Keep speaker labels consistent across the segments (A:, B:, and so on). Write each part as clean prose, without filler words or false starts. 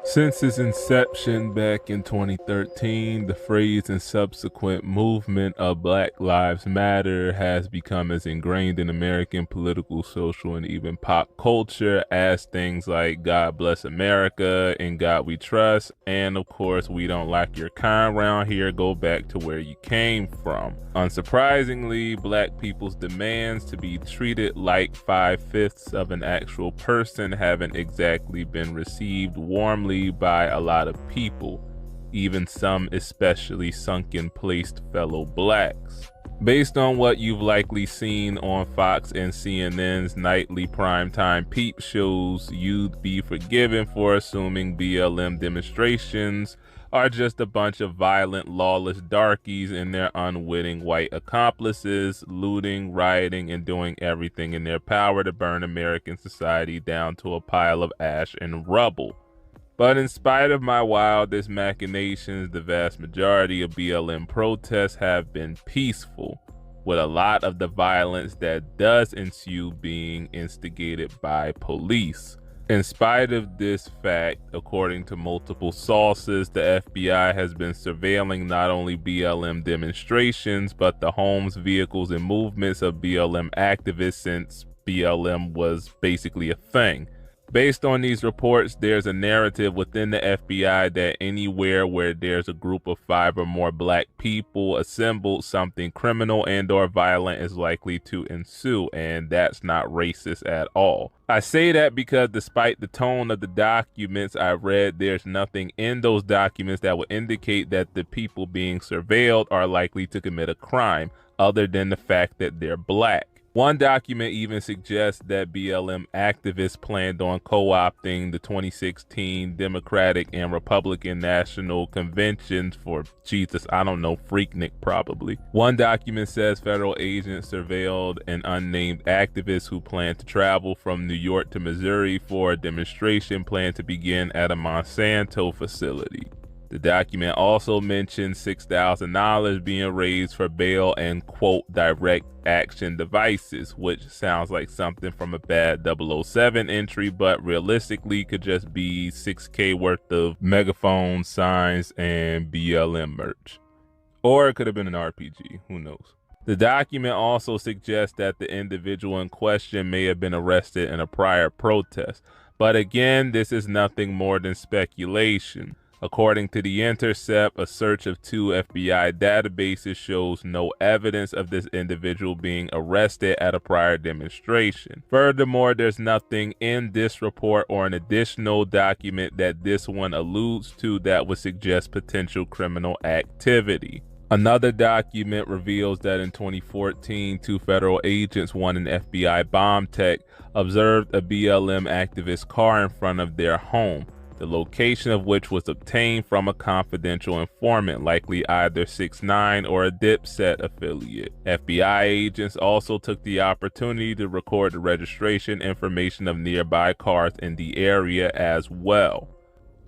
A: Since its inception back in 2013, the phrase and subsequent movement of Black Lives Matter has become as ingrained in American political, social, and even pop culture as things like God Bless America, In God We Trust, and of course, We Don't Like Your Kind Round Here, Go Back to Where You Came From. Unsurprisingly, Black people's demands to be treated like 5/5 of an actual person haven't exactly been received warmly by a lot of people, even some especially sunken-placed fellow blacks. Based on what you've likely seen on Fox and CNN's nightly primetime peep shows, you'd be forgiven for assuming BLM demonstrations are just a bunch of violent, lawless darkies and their unwitting white accomplices, looting, rioting, and doing everything in their power to burn American society down to a pile of ash and rubble. But in spite of my wildest machinations, the vast majority of BLM protests have been peaceful, with a lot of the violence that does ensue being instigated by police. In spite of this fact, according to multiple sources, the FBI has been surveilling not only BLM demonstrations, but the homes, vehicles, and movements of BLM activists since BLM was basically a thing. Based on these reports, there's a narrative within the FBI that anywhere where there's a group of 5 or more black people assembled, something criminal and or violent is likely to ensue, and that's not racist at all. I say that because despite the tone of the documents I read, there's nothing in those documents that would indicate that the people being surveilled are likely to commit a crime, other than the fact that they're black. One document even suggests that BLM activists planned on co-opting the 2016 Democratic and Republican National Conventions for, Freaknik probably. One document says federal agents surveilled an unnamed activist who planned to travel from New York to Missouri for a demonstration planned to begin at a Monsanto facility. The document also mentions $6,000 being raised for bail and, quote, direct action devices, which sounds like something from a bad 007 entry, but realistically could just be $6K worth of megaphone signs and BLM merch. Or it could have been an RPG, who knows. The document also suggests that the individual in question may have been arrested in a prior protest, but again, this is nothing more than speculation. According to The Intercept, a search of 2 FBI databases shows no evidence of this individual being arrested at a prior demonstration. Furthermore, there's nothing in this report or an additional document that this one alludes to that would suggest potential criminal activity. Another document reveals that in 2014, 2 federal agents, one an FBI bomb tech, observed a BLM activist car in front of their home, the location of which was obtained from a confidential informant, likely either 6ix9ine or a Dipset affiliate. FBI agents also took the opportunity to record the registration information of nearby cars in the area as well.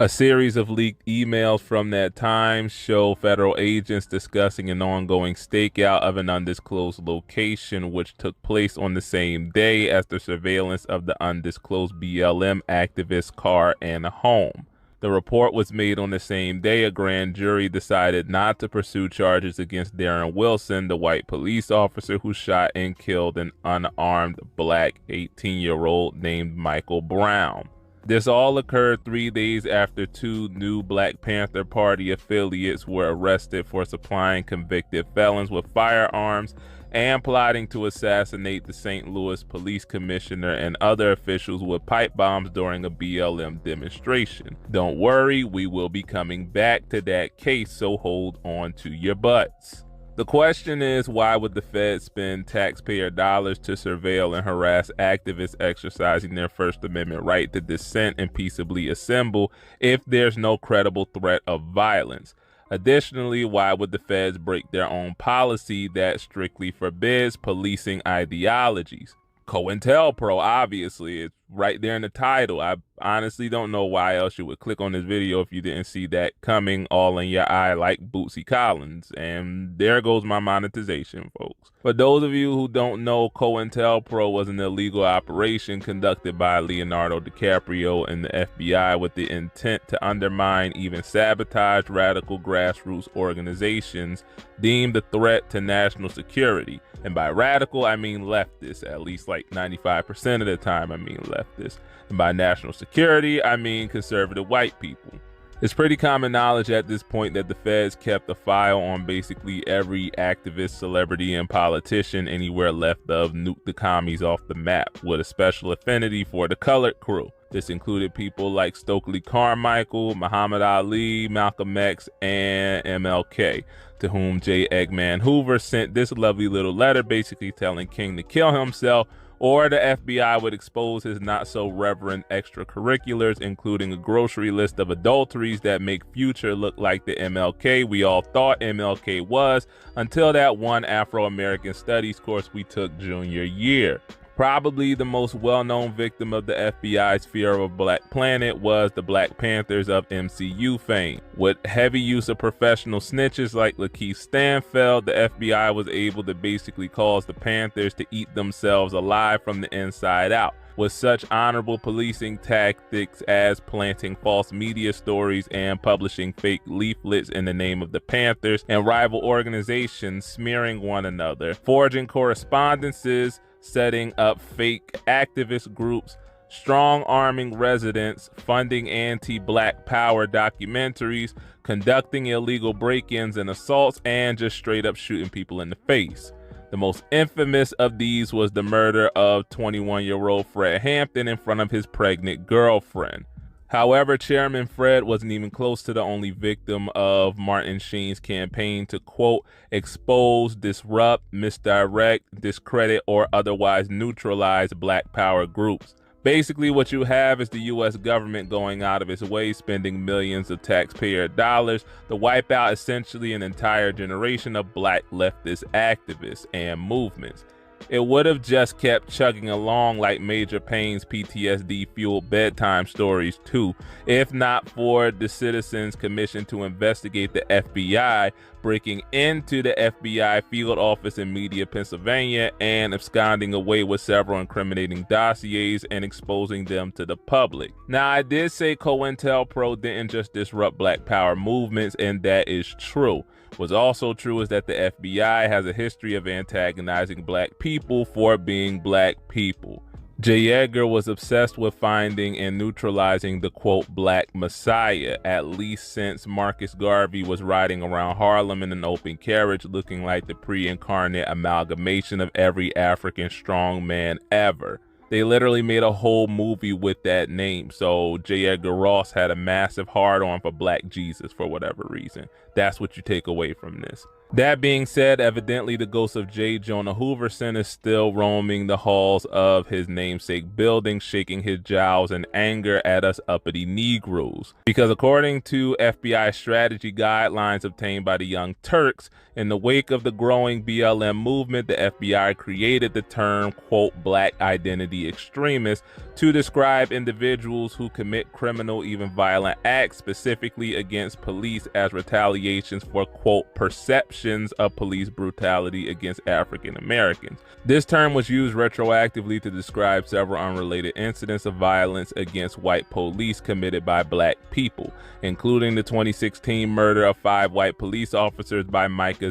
A: A series of leaked emails from that time show federal agents discussing an ongoing stakeout of an undisclosed location, which took place on the same day as the surveillance of the undisclosed BLM activist car and home. The report was made on the same day a grand jury decided not to pursue charges against Darren Wilson, the white police officer who shot and killed an unarmed black 18-year-old named Michael Brown. This all occurred 3 days after 2 new Black Panther Party affiliates were arrested for supplying convicted felons with firearms and plotting to assassinate the St. Louis police commissioner and other officials with pipe bombs during a BLM demonstration. Don't worry, we will be coming back to that case, so hold on to your butts. The question is, why would the Fed spend taxpayer dollars to surveil and harass activists exercising their First Amendment right to dissent and peaceably assemble if there's no credible threat of violence? Additionally, why would the feds break their own policy that strictly forbids policing ideologies? COINTELPRO, obviously, it's right there in the title. I honestly don't know why else you would click on this video if you didn't see that coming all in your eye like Bootsy Collins. And there goes my monetization, folks. For those of you who don't know, COINTELPRO was an illegal operation conducted by Leonardo DiCaprio and the FBI with the intent to undermine, even sabotage radical grassroots organizations deemed a threat to national security. And by radical, I mean leftist. At least like 95% of the time, I mean leftist. And by national security, I mean conservative white people. It's pretty common knowledge at this point that the feds kept a file on basically every activist, celebrity, and politician anywhere left of Nuke the Commies off the map, with a special affinity for the colored crew. This included people like Stokely Carmichael, Muhammad Ali, Malcolm X, and MLK, to whom J. Eggman Hoover sent this lovely little letter basically telling King to kill himself, or the FBI would expose his not-so-reverent extracurriculars, including a grocery list of adulteries that make Future look like the MLK we all thought MLK was, until that one Afro-American studies course we took junior year. Probably the most well-known victim of the FBI's fear of a black planet was the Black Panthers of MCU fame. With heavy use of professional snitches like Lakeith Stanfield, the FBI was able to basically cause the Panthers to eat themselves alive from the inside out. With such honorable policing tactics as planting false media stories and publishing fake leaflets in the name of the Panthers, and rival organizations smearing one another, forging correspondences, setting up fake activist groups, strong-arming residents, funding anti-black power documentaries, conducting illegal break-ins and assaults, and just straight up shooting people in the face. The most infamous of these was the murder of 21-year-old Fred Hampton in front of his pregnant girlfriend. However, Chairman Fred wasn't even close to the only victim of Martin Sheen's campaign to, quote, expose, disrupt, misdirect, discredit, or otherwise neutralize black power groups. Basically, what you have is the U.S. government going out of its way, spending millions of taxpayer dollars to wipe out essentially an entire generation of black leftist activists and movements. It would have just kept chugging along like Major Payne's PTSD-fueled bedtime stories too, if not for the Citizens Commission to investigate the FBI breaking into the FBI field office in Media, Pennsylvania, and absconding away with several incriminating dossiers and exposing them to the public. Now, I did say COINTELPRO didn't just disrupt black power movements, and that is true. What's also true is that the FBI has a history of antagonizing black people for being black people. J. Edgar was obsessed with finding and neutralizing the, quote, black messiah, at least since Marcus Garvey was riding around Harlem in an open carriage looking like the pre-incarnate amalgamation of every African strongman ever. They literally made a whole movie with that name, so J. Edgar Ross had a massive hard-on for Black Jesus for whatever reason. That's what you take away from this. That being said, evidently the ghost of J. Jonah Hooverson is still roaming the halls of his namesake building, shaking his jowls in anger at us uppity Negroes. Because according to FBI strategy guidelines obtained by the Young Turks, in the wake of the growing BLM movement, the FBI created the term, quote, black identity extremists to describe individuals who commit criminal, even violent acts specifically against police as retaliations for, quote, perceptions of police brutality against African Americans. This term was used retroactively to describe several unrelated incidents of violence against white police committed by black people, including the 2016 murder of 5 white police officers by Micah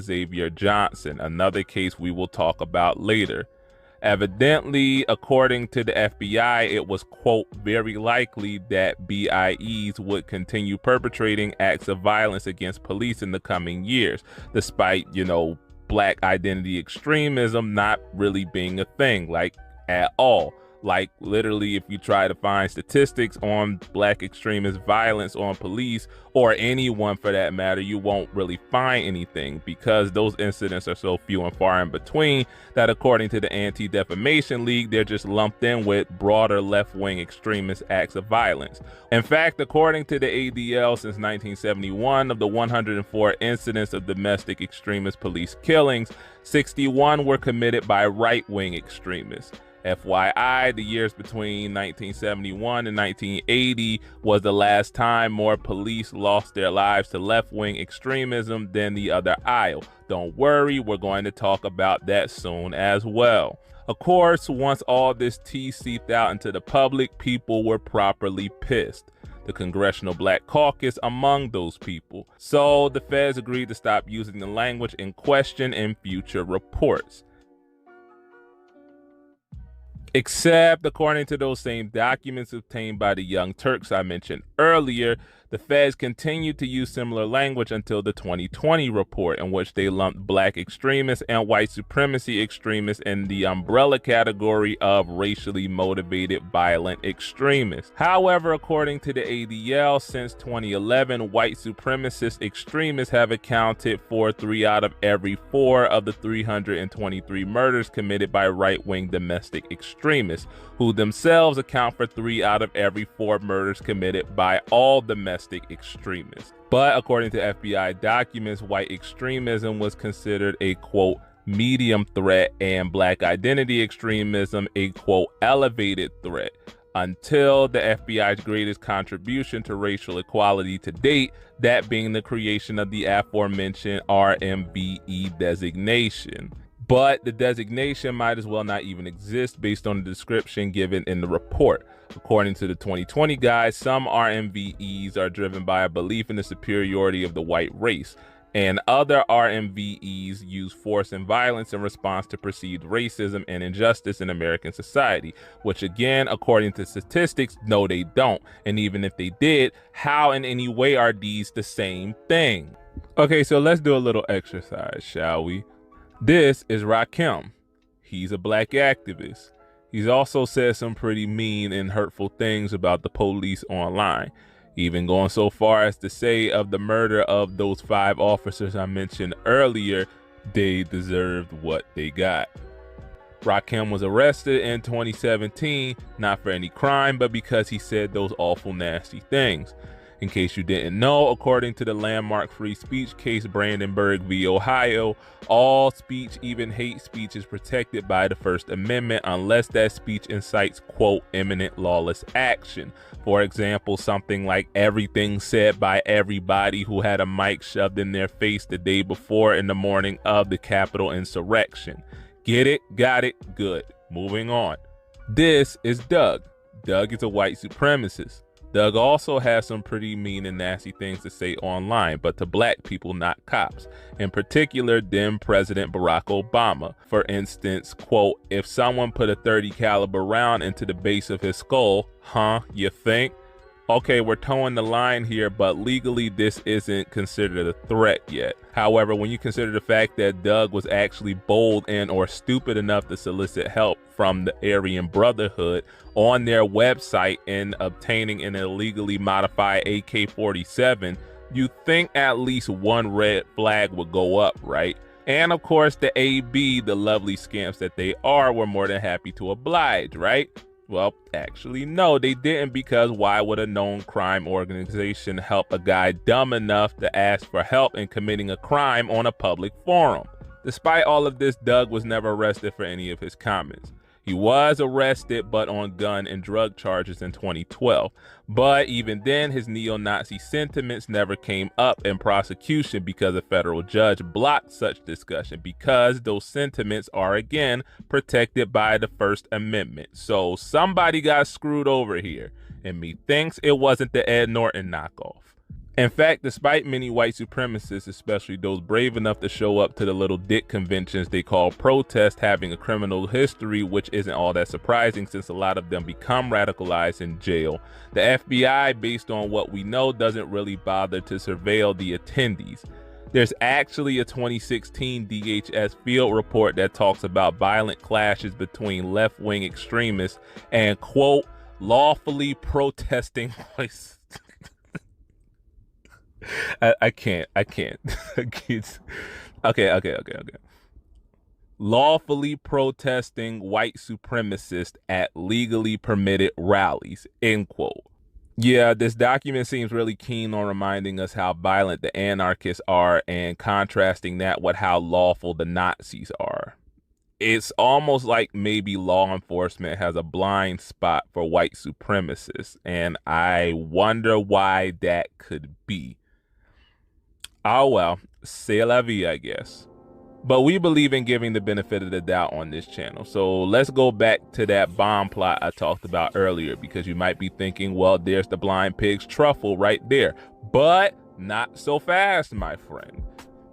A: Johnson, another case we will talk about later. Evidently, according to the FBI, it was, quote, very likely that BIEs would continue perpetrating acts of violence against police in the coming years, despite, black identity extremism not really being a thing, like, at all. Like, literally, if you try to find statistics on black extremist violence on police, or anyone for that matter, you won't really find anything, because those incidents are so few and far in between that according to the Anti-Defamation League, they're just lumped in with broader left-wing extremist acts of violence. In fact, according to the ADL, since 1971, of the 104 incidents of domestic extremist police killings, 61 were committed by right-wing extremists. FYI, the years between 1971 and 1980 was the last time more police lost their lives to left-wing extremism than the other aisle. Don't worry, we're going to talk about that soon as well. Of course, once all this tea seeped out into the public, people were properly pissed. The Congressional Black Caucus among those people. So the feds agreed to stop using the language in question in future reports. Except, according to those same documents obtained by the Young Turks I mentioned earlier, the feds continued to use similar language until the 2020 report, in which they lumped black extremists and white supremacy extremists in the umbrella category of racially motivated violent extremists. However, according to the ADL, since 2011, white supremacist extremists have accounted for 3 out of every 4 of the 323 murders committed by right-wing domestic extremists, who themselves account for 3 out of every 4 murders committed by all domestic extremists. But according to FBI documents, white extremism was considered a, quote, medium threat and black identity extremism a, quote, elevated threat, until the FBI's greatest contribution to racial equality to date, that being the creation of the aforementioned RMVE designation. But the designation might as well not even exist based on the description given in the report. According to the 2020 guide, some RMVEs are driven by a belief in the superiority of the white race, and other RMVEs use force and violence in response to perceived racism and injustice in American society, which again, according to statistics, no they don't. And even if they did, how in any way are these the same thing? Okay, so let's do a little exercise, shall we? This is Rakim. He's a black activist. He's also said some pretty mean and hurtful things about the police online, even going so far as to say of the murder of those 5 officers I mentioned earlier, they deserved what they got. Rakim was arrested in 2017, not for any crime, but because he said those awful nasty things. In case you didn't know, according to the landmark free speech case Brandenburg v. Ohio, all speech, even hate speech, is protected by the First Amendment unless that speech incites, quote, imminent lawless action. For example, something like everything said by everybody who had a mic shoved in their face the day before in the morning of the Capitol insurrection. Get it? Got it? Good. Moving on. This is Doug. Doug is a white supremacist. Doug also has some pretty mean and nasty things to say online, but to black people, not cops. In particular, then President Barack Obama. For instance, quote, if someone put a .30 caliber round into the base of his skull, you think? Okay, we're towing the line here, but legally this isn't considered a threat yet. However, when you consider the fact that Doug was actually bold and or stupid enough to solicit help from the Aryan Brotherhood on their website in obtaining an illegally modified AK-47, you think at least one red flag would go up, right? And of course, the AB, the lovely scamps that they are, were more than happy to oblige, right? Well, actually, no, they didn't, because why would a known crime organization help a guy dumb enough to ask for help in committing a crime on a public forum? Despite all of this, Doug was never arrested for any of his comments. He was arrested, but on gun and drug charges in 2012. But even then, his neo-Nazi sentiments never came up in prosecution because a federal judge blocked such discussion, because those sentiments are, again, protected by the First Amendment. So somebody got screwed over here, and methinks it wasn't the Ed Norton knockoff. In fact, despite many white supremacists, especially those brave enough to show up to the little dick conventions they call protest, having a criminal history, which isn't all that surprising since a lot of them become radicalized in jail, the FBI, based on what we know, doesn't really bother to surveil the attendees. There's actually a 2016 DHS field report that talks about violent clashes between left-wing extremists and, quote, lawfully protesting voices. I can't. Okay. Lawfully protesting white supremacists at legally permitted rallies, end quote. Yeah, this document seems really keen on reminding us how violent the anarchists are and contrasting that with how lawful the Nazis are. It's almost like maybe law enforcement has a blind spot for white supremacists, and I wonder why that could be. Oh well, c'est la vie, I guess. But we believe in giving the benefit of the doubt on this channel. So let's go back to that bomb plot I talked about earlier, because you might be thinking, well, there's the blind pig's truffle right there. But not so fast, my friend.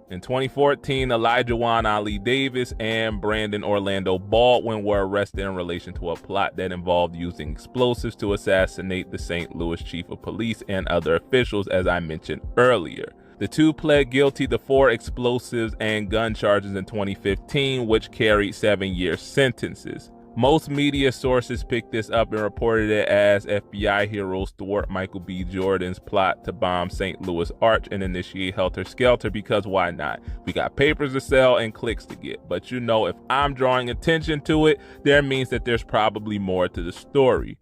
A: In 2014, Elijah Juan Ali Davis and Brandon Orlando Baldwin were arrested in relation to a plot that involved using explosives to assassinate the St. Louis chief of police and other officials, as I mentioned earlier. The two pled guilty to 4 explosives and gun charges in 2015, which carried 7-year sentences. Most media sources picked this up and reported it as FBI heroes thwart Michael B. Jordan's plot to bomb St. Louis Arch and initiate Helter Skelter, because why not? We got papers to sell and clicks to get. But you know, if I'm drawing attention to it, that means that there's probably more to the story.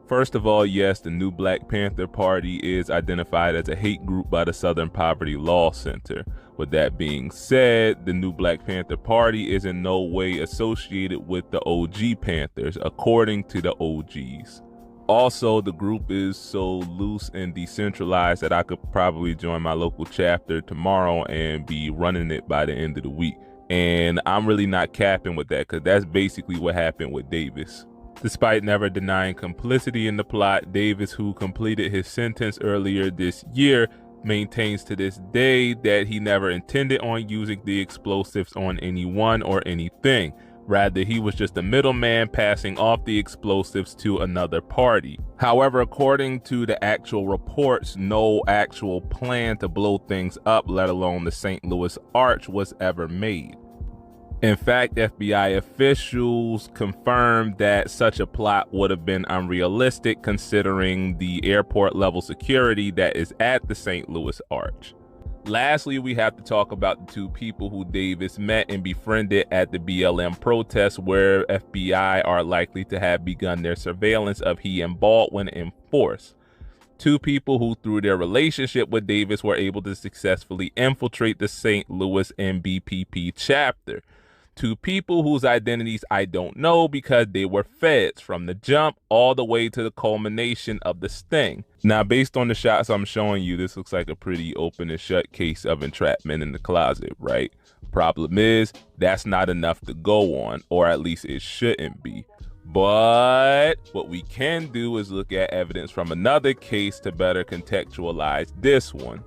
A: First of all, yes, the new Black Panther Party is identified as a hate group by the Southern Poverty Law Center. With that being said, the new Black Panther Party is in no way associated with the OG Panthers, according to the OGs. Also, the group is so loose and decentralized that I could probably join my local chapter tomorrow and be running it by the end of the week. And I'm really not capping with that, because that's basically what happened with Davis. Despite never denying complicity in the plot, Davis, who completed his sentence earlier this year, maintains to this day that he never intended on using the explosives on anyone or anything. Rather, he was just a middleman passing off the explosives to another party. However, according to the actual reports, no actual plan to blow things up, let alone the St. Louis Arch, was ever made. In fact, FBI officials confirmed that such a plot would have been unrealistic considering the airport level security that is at the St. Louis Arch. Lastly, we have to talk about the 2 people who Davis met and befriended at the BLM protests, where FBI are likely to have begun their surveillance of he and Baldwin in force. 2 people who, through their relationship with Davis, were able to successfully infiltrate the St. Louis NBPP chapter. 2 people whose identities I don't know, because they were feds from the jump all the way to the culmination of the sting. Now, based on the shots I'm showing you, this looks like a pretty open and shut case of entrapment in the closet, right? Problem is, that's not enough to go on, or at least it shouldn't be. But what we can do is look at evidence from another case to better contextualize this one.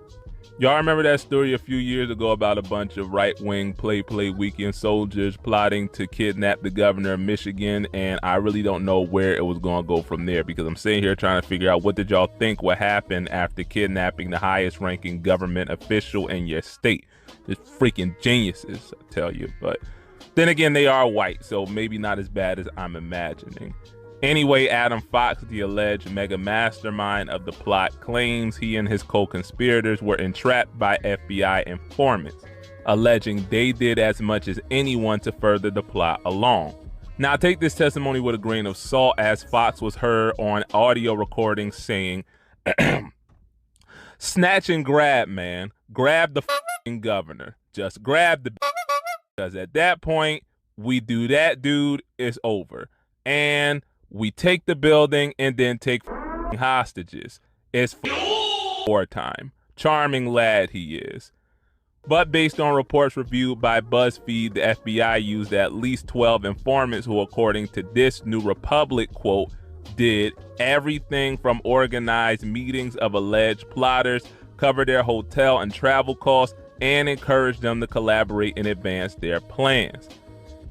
A: Y'all remember that story a few years ago about a bunch of right-wing play weekend soldiers plotting to kidnap the governor of Michigan? And I really don't know where it was going to go from there, because I'm sitting here trying to figure out, what did y'all think would happen after kidnapping the highest ranking government official in your state? Just freaking geniuses, I tell you. But then again, they are white, so maybe not as bad as I'm imagining. Anyway, Adam Fox, the alleged mega mastermind of the plot, claims he and his co-conspirators were entrapped by FBI informants, alleging they did as much as anyone to further the plot along. Now, take this testimony with a grain of salt, as Fox was heard on audio recordings saying, "Snatch and grab, man. Grab the f***ing governor. Just grab the because at that point, we do that, dude, it's over. And we take the building and then take hostages. It's wartime. Charming lad he is." But based on reports reviewed by BuzzFeed, the FBI used at least 12 informants who, according to this New Republic quote, did everything from organize meetings of alleged plotters, cover their hotel and travel costs, and encourage them to collaborate and advance their plans.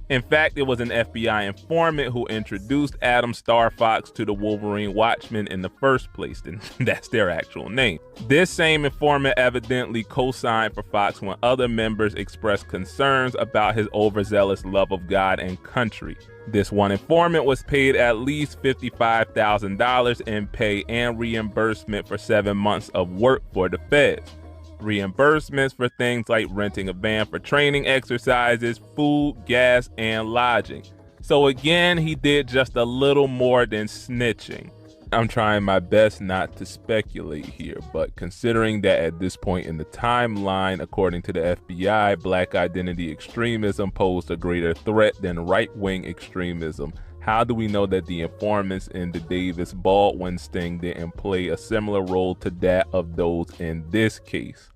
A: In fact, it was an FBI informant who introduced Adam Star Fox to the Wolverine Watchmen in the first place, and that's their actual name. This same informant evidently co-signed for Fox when other members expressed concerns about his overzealous love of God and country. This one informant was paid at least $55,000 in pay and reimbursement for 7 months of work for the feds. Reimbursements for things like renting a van for training exercises, food, gas, and lodging. So again, he did just a little more than snitching. I'm trying my best not to speculate here, but considering that at this point in the timeline, according to the FBI, black identity extremism posed a greater threat than right-wing extremism, how do we know that the informants in the Davis Baldwin sting didn't play a similar role to that of those in this case?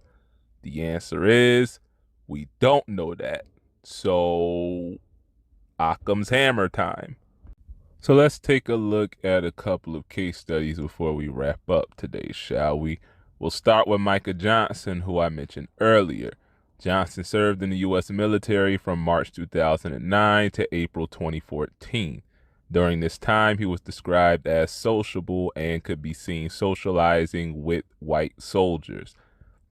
A: The answer is, we don't know that. So, Occam's hammer time. So let's take a look at a couple of case studies before we wrap up today, shall we? We'll start with Micah Johnson, who I mentioned earlier. Johnson served in the U.S. military from March 2009 to April 2014. During this time, he was described as sociable and could be seen socializing with white soldiers.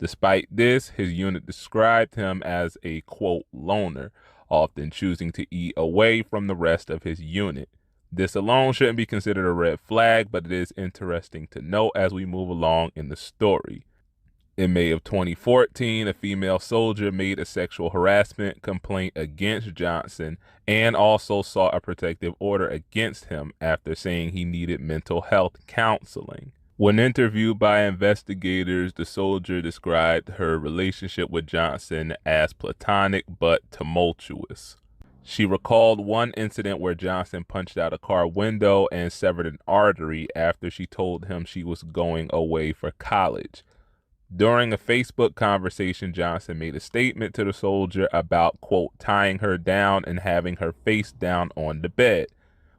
A: Despite this, his unit described him as a, quote, loner, often choosing to eat away from the rest of his unit. This alone shouldn't be considered a red flag, but it is interesting to note as we move along in the story. In May of 2014, a female soldier made a sexual harassment complaint against Johnson and also sought a protective order against him after saying he needed mental health counseling. When interviewed by investigators, the soldier described her relationship with Johnson as platonic but tumultuous. She recalled one incident where Johnson punched out a car window and severed an artery after she told him she was going away for college. During a Facebook conversation, Johnson made a statement to the soldier about, quote, tying her down and having her face down on the bed,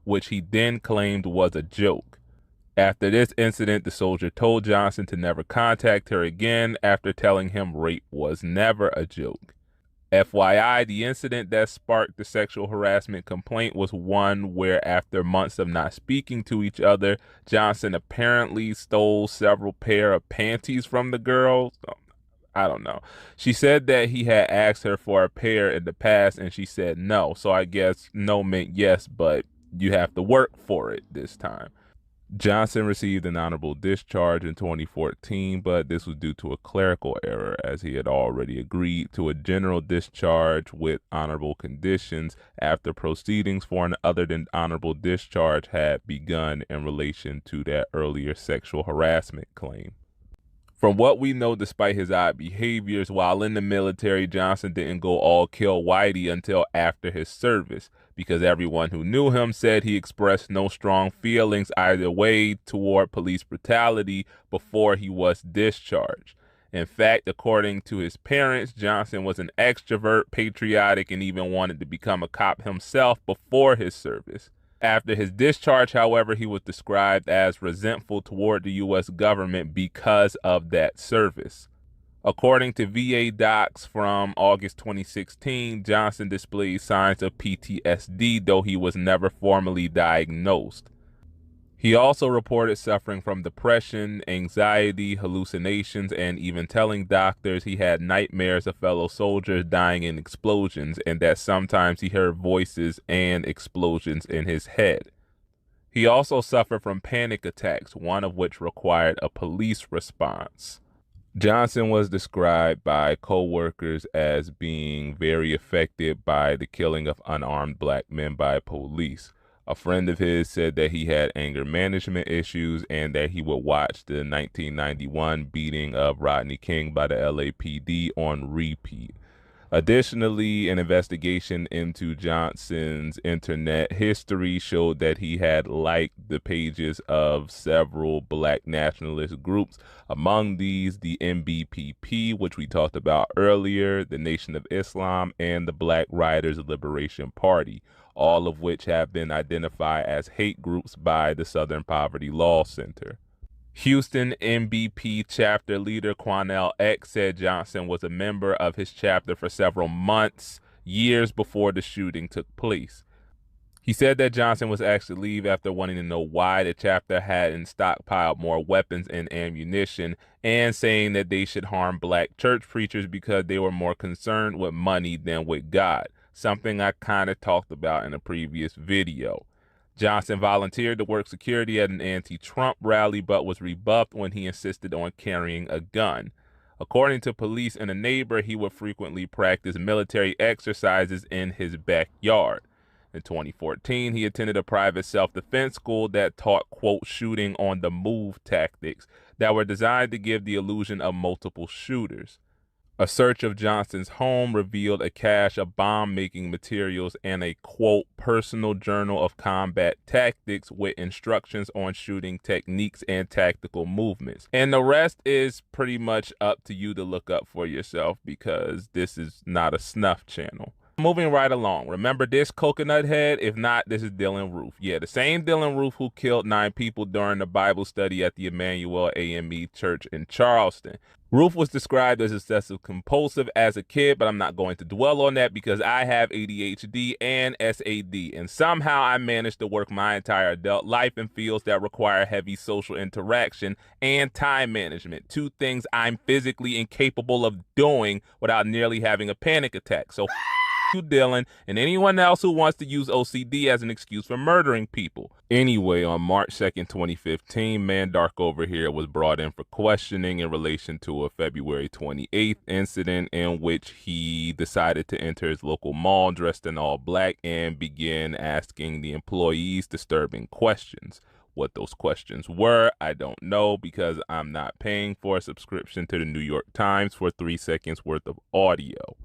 A: which he then claimed was a joke. After this incident, the soldier told Johnson to never contact her again after telling him rape was never a joke. FYI, the incident that sparked the sexual harassment complaint was one where, after months of not speaking to each other, Johnson apparently stole several pair of panties from the girl. I don't know. She said that he had asked her for a pair in the past and she said no. So I guess no meant yes, but you have to work for it this time. Johnson received an honorable discharge in 2014, but this was due to a clerical error as he had already agreed to a general discharge with honorable conditions after proceedings for an other than honorable discharge had begun in relation to that earlier sexual harassment claim. From what we know, despite his odd behaviors while in the military, Johnson didn't go all kill Whitey until after his service, because everyone who knew him said he expressed no strong feelings either way toward police brutality before he was discharged. In fact, according to his parents, Johnson was an extrovert, patriotic, and even wanted to become a cop himself before his service. After his discharge, however, he was described as resentful toward the U.S. government because of that service. According to VA docs from August 2016, Johnson displayed signs of PTSD, though he was never formally diagnosed. He also reported suffering from depression, anxiety, hallucinations, and even telling doctors he had nightmares of fellow soldiers dying in explosions and that sometimes he heard voices and explosions in his head. He also suffered from panic attacks, one of which required a police response. Johnson was described by co-workers as being very affected by the killing of unarmed black men by police. A friend of his said that he had anger management issues and that he would watch the 1991 beating of Rodney King by the LAPD on repeat. Additionally, an investigation into Johnson's internet history showed that he had liked the pages of several black nationalist groups. Among these, the MBPP, which we talked about earlier, the Nation of Islam, and the Black Riders Liberation Party, all of which have been identified as hate groups by the Southern Poverty Law Center. Houston MBP chapter leader Quanell X said Johnson was a member of his chapter for several months, years before the shooting took place. He said that Johnson was asked to leave after wanting to know why the chapter hadn't stockpiled more weapons and ammunition, and saying that they should harm black church preachers because they were more concerned with money than with God, something I kind of talked about in a previous video. Johnson volunteered to work security at an anti-Trump rally, but was rebuffed when he insisted on carrying a gun. According to police and a neighbor, he would frequently practice military exercises in his backyard. In 2014, he attended a private self-defense school that taught, quote, shooting on the move tactics that were designed to give the illusion of multiple shooters. A search of Johnson's home revealed a cache of bomb-making materials and a, quote, personal journal of combat tactics with instructions on shooting techniques and tactical movements. And the rest is pretty much up to you to look up for yourself, because this is not a snuff channel. Moving right along. Remember this coconut head? If not, this is Dylann Roof. Yeah, the same Dylann Roof who killed 9 people during the Bible study at the Emmanuel AME Church in Charleston. Roof was described as obsessive compulsive as a kid, but I'm not going to dwell on that because I have ADHD and SAD, and somehow I managed to work my entire adult life in fields that require heavy social interaction and time management, 2 things I'm physically incapable of doing without nearly having a panic attack. So you, Dylann, and anyone else who wants to use OCD as an excuse for murdering people. Anyway, on March 2nd, 2015, Man Dark over here was brought in for questioning in relation to a February 28th incident in which he decided to enter his local mall dressed in all black and began asking the employees disturbing questions. What those questions were, I don't know, because I'm not paying for a subscription to the New York Times for 3 seconds worth of audio.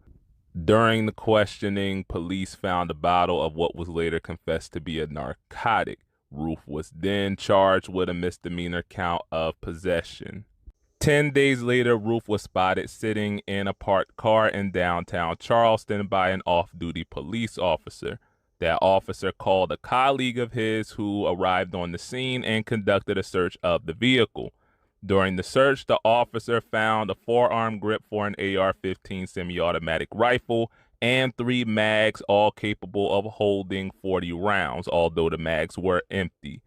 A: During the questioning, police found a bottle of what was later confessed to be a narcotic. Roof was then charged with a misdemeanor count of possession. 10 days later, Roof was spotted sitting in a parked car in downtown Charleston by an off-duty police officer. That officer called a colleague of his who arrived on the scene and conducted a search of the vehicle. During the search, the officer found a forearm grip for an AR-15 semi-automatic rifle and 3 mags, all capable of holding 40 rounds, although the mags were empty.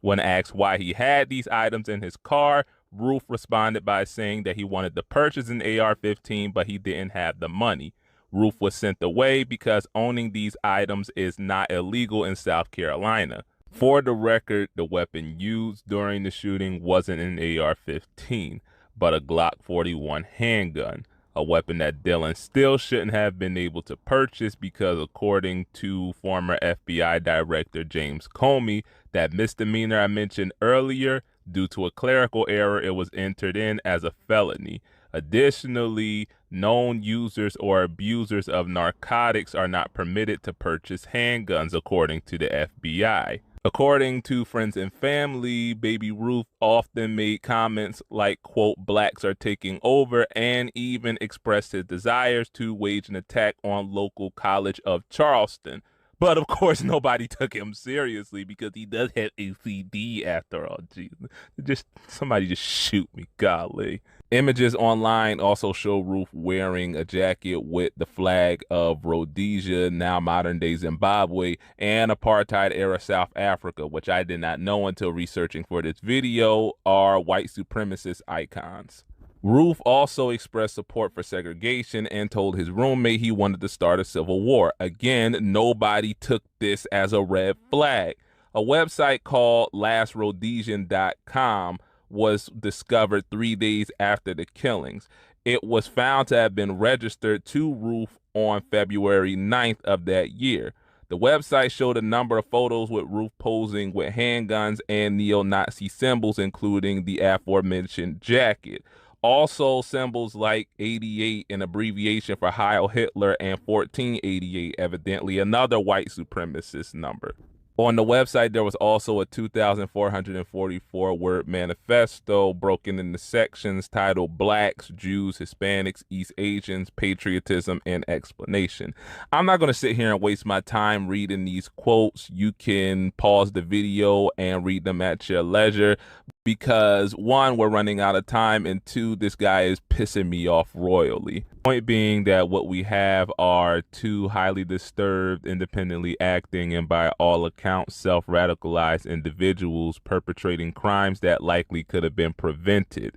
A: When asked why he had these items in his car, Roof responded by saying that he wanted to purchase an AR-15, but he didn't have the money. Roof was sent away because owning these items is not illegal in South Carolina. For the record, the weapon used during the shooting wasn't an AR-15, but a Glock 41 handgun, a weapon that Dylann still shouldn't have been able to purchase because, according to former FBI Director James Comey, that misdemeanor I mentioned earlier, due to a clerical error, it was entered in as a felony. Additionally, known users or abusers of narcotics are not permitted to purchase handguns, according to the FBI. According to friends and family, Baby Roof often made comments like, quote, blacks are taking over, and even expressed his desires to wage an attack on local College of Charleston. But of course, nobody took him seriously because he does have ACD after all. Jesus, somebody just shoot me, golly. Images online also show Roof wearing a jacket with the flag of Rhodesia, now modern-day Zimbabwe, and apartheid-era South Africa, which I did not know until researching for this video, are white supremacist icons. Roof also expressed support for segregation and told his roommate he wanted to start a civil war. Again, nobody took this as a red flag. A website called lastrhodesian.com was discovered 3 days after the killings. It was found to have been registered to Roof on February 9th of that year. The website showed a number of photos with Roof posing with handguns and neo-Nazi symbols, including the aforementioned jacket. Also, symbols like 88, an abbreviation for Heil Hitler, and 1488, evidently another white supremacist number. On the website, there was also a 2,444-word manifesto broken into sections titled Blacks, Jews, Hispanics, East Asians, Patriotism, and Explanation. I'm not going to sit here and waste my time reading these quotes. You can pause the video and read them at your leisure because, 1, we're running out of time, and 2, this guy is pissing me off royally. Point being that what we have are 2 highly disturbed, independently acting, and by all accounts self-radicalized individuals perpetrating crimes that likely could have been prevented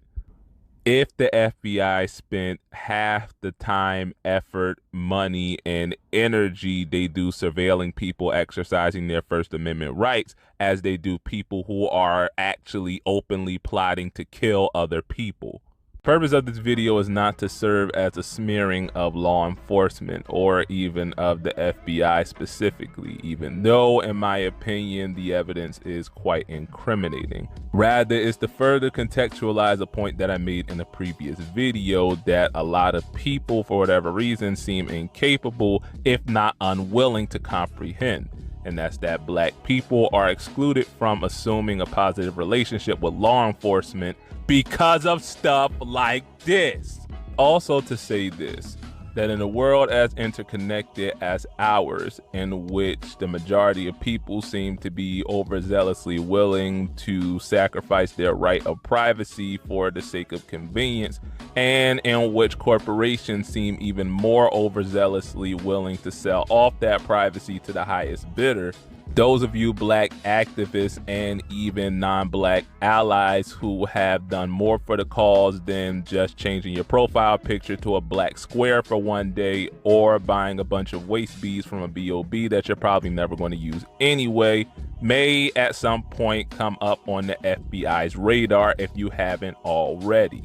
A: if the FBI spent half the time, effort, money, and energy they do surveilling people exercising their First Amendment rights as they do people who are actually openly plotting to kill other people. Purpose of this video is not to serve as a smearing of law enforcement or even of the FBI specifically, even though in my opinion the evidence is quite incriminating. Rather, it's to further contextualize a point that I made in a previous video, that a lot of people for whatever reason seem incapable, if not unwilling, to comprehend. And that's that black people are excluded from assuming a positive relationship with law enforcement because of stuff like this. Also to say this, that in a world as interconnected as ours, in which the majority of people seem to be overzealously willing to sacrifice their right of privacy for the sake of convenience, and in which corporations seem even more overzealously willing to sell off that privacy to the highest bidder, those of you black activists and even non-black allies who have done more for the cause than just changing your profile picture to a black square for one day or buying a bunch of waist beads from a BOB that you're probably never going to use anyway, may at some point come up on the FBI's radar if you haven't already.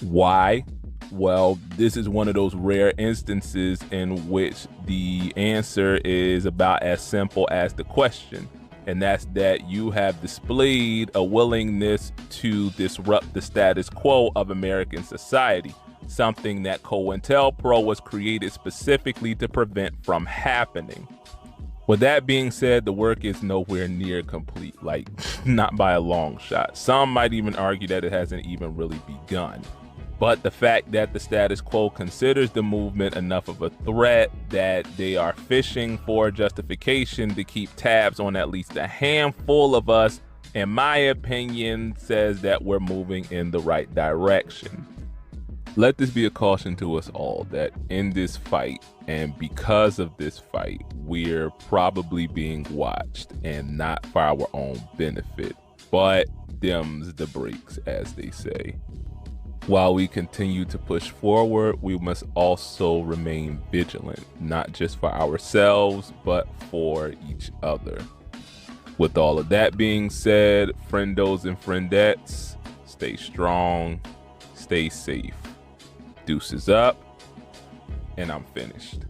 A: Why? Well, this is one of those rare instances in which the answer is about as simple as the question, and that's that you have displayed a willingness to disrupt the status quo of American society, something that COINTELPRO was created specifically to prevent from happening. With that being said, the work is nowhere near complete, like not by a long shot. Some might even argue that it hasn't even really begun. But the fact that the status quo considers the movement enough of a threat that they are fishing for justification to keep tabs on at least a handful of us, in my opinion, says that we're moving in the right direction. Let this be a caution to us all that in this fight, and because of this fight, we're probably being watched, and not for our own benefit, but them's the breaks, as they say. While we continue to push forward, we must also remain vigilant, not just for ourselves, but for each other. With all of that being said, friendos and friendettes, stay strong, stay safe. Deuces up, and I'm finished.